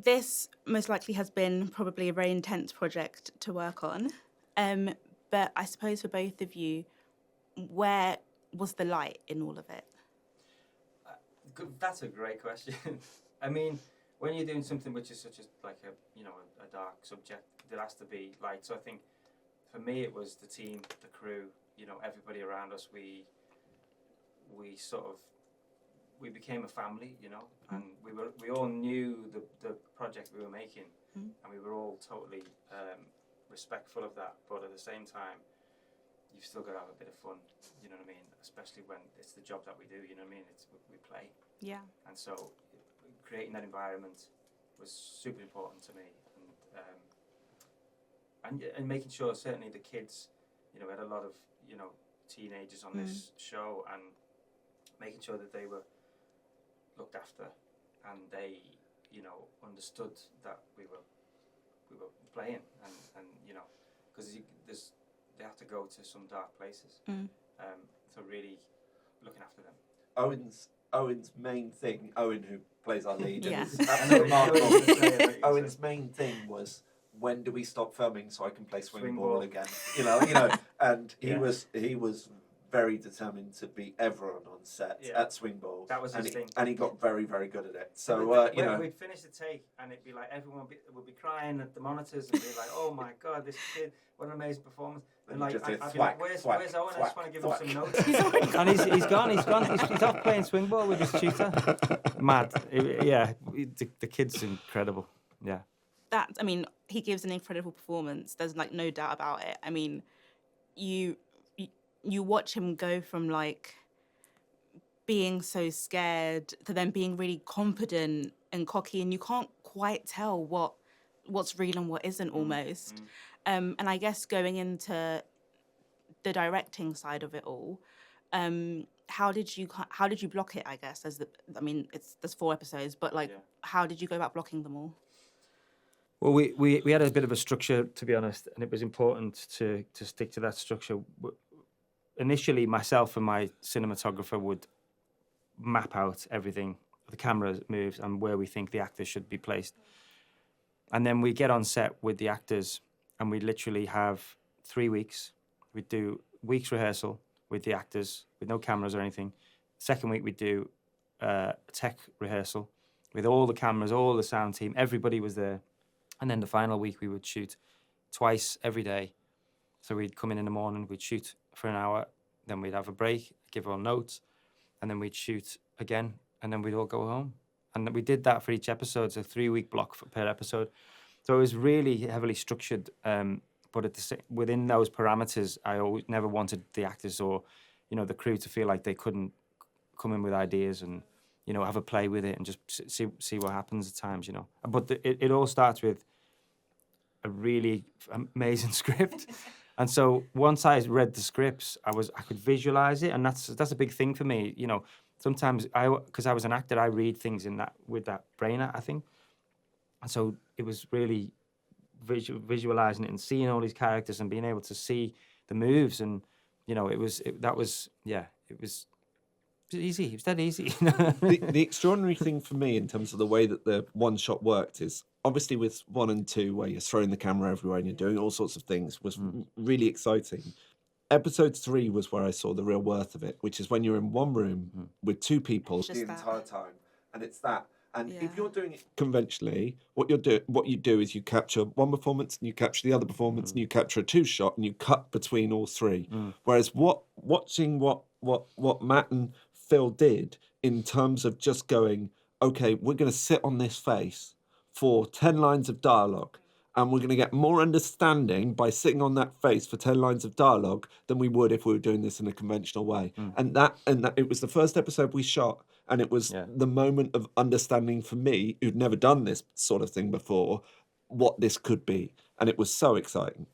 this most likely has been probably a very intense project to work on. But I suppose for both of you, where was the light in all of it? That's a great question. I mean, when you're doing something which is such a dark subject, there has to be light. So I think for me it was the team, the crew, everybody around us. We became a family, and we all knew the project we were making, and we were all totally respectful of that. But at the same time, you've still got to have a bit of fun, you know what I mean? Especially when it's the job that we do, you know what I mean? We play. Yeah. And so creating that environment was super important to me, and making sure certainly the kids, we had a lot of teenagers on this show, and making sure that they were looked after, and they understood that we were playing, and because they have to go to some dark places, so really looking after them. Owen's main thing, Owen, who plays our lead, Yeah. and is absolutely remarkable. Owen's main thing was, when do we stop filming so I can play swing ball again? And he was very determined to beat everyone on set at swing ball. That was his thing, and he got very, very good at it. So we'd finish the take, and it'd be like everyone would be crying at the monitors and be like, "Oh my God, this kid! What an amazing performance!" And like, I'd be like, "Where's Owen? I just want to give him some notes." And he's gone. He's off playing swing ball with his tutor. Mad. The kid's incredible. Yeah. He gives an incredible performance. There's no doubt about it. I mean, you watch him go from being so scared to then being really confident and cocky, and you can't quite tell what's real and what isn't almost. And I guess going into the directing side of it all, how did you block it? I guess there's 4 episodes, but how did you go about blocking them all? Well, we had a bit of a structure, to be honest, and it was important to stick to that structure. Initially, myself and my cinematographer would map out everything, the camera moves, and where we think the actors should be placed. And then we get on set with the actors, and we literally have 3 weeks. We'd do week's rehearsal with the actors, with no cameras or anything. Second week, we'd do a tech rehearsal with all the cameras, all the sound team, everybody was there. And then the final week, we would shoot twice every day. So we'd come in the morning, we'd shoot for an hour, then we'd have a break, give all notes, and then we'd shoot again, and then we'd all go home. And we did that for each episode, so 3-week block per episode. So it was really heavily structured, but within those parameters, I always never wanted the actors or, the crew to feel like they couldn't come in with ideas and, have a play with it and just see what happens at times, But it all starts with a really amazing script. And so once I read the scripts, I could visualize it, and that's a big thing for me. Sometimes because I was an actor, I read things with that brain, I think. And so it was really visualizing it and seeing all these characters and being able to see the moves, and it was easy. It was dead easy. The extraordinary thing for me in terms of the way that the one shot worked is, obviously with 1 and 2, where you're throwing the camera everywhere and you're doing all sorts of things, was really exciting. Episode 3 was where I saw the real worth of it, which is when you're in one room with 2 people the entire time, and it's that. And if you're doing it conventionally, what you do is you capture one performance and you capture the other performance and you capture a 2-shot and you cut between all 3. Whereas watching what Matt and Phil did in terms of just going, okay, we're going to sit on this face for 10 lines of dialogue, and we're going to get more understanding by sitting on that face for 10 lines of dialogue than we would if we were doing this in a conventional way. And that it was the first episode we shot, and it was the moment of understanding for me, who'd never done this sort of thing before, what this could be. And it was so exciting.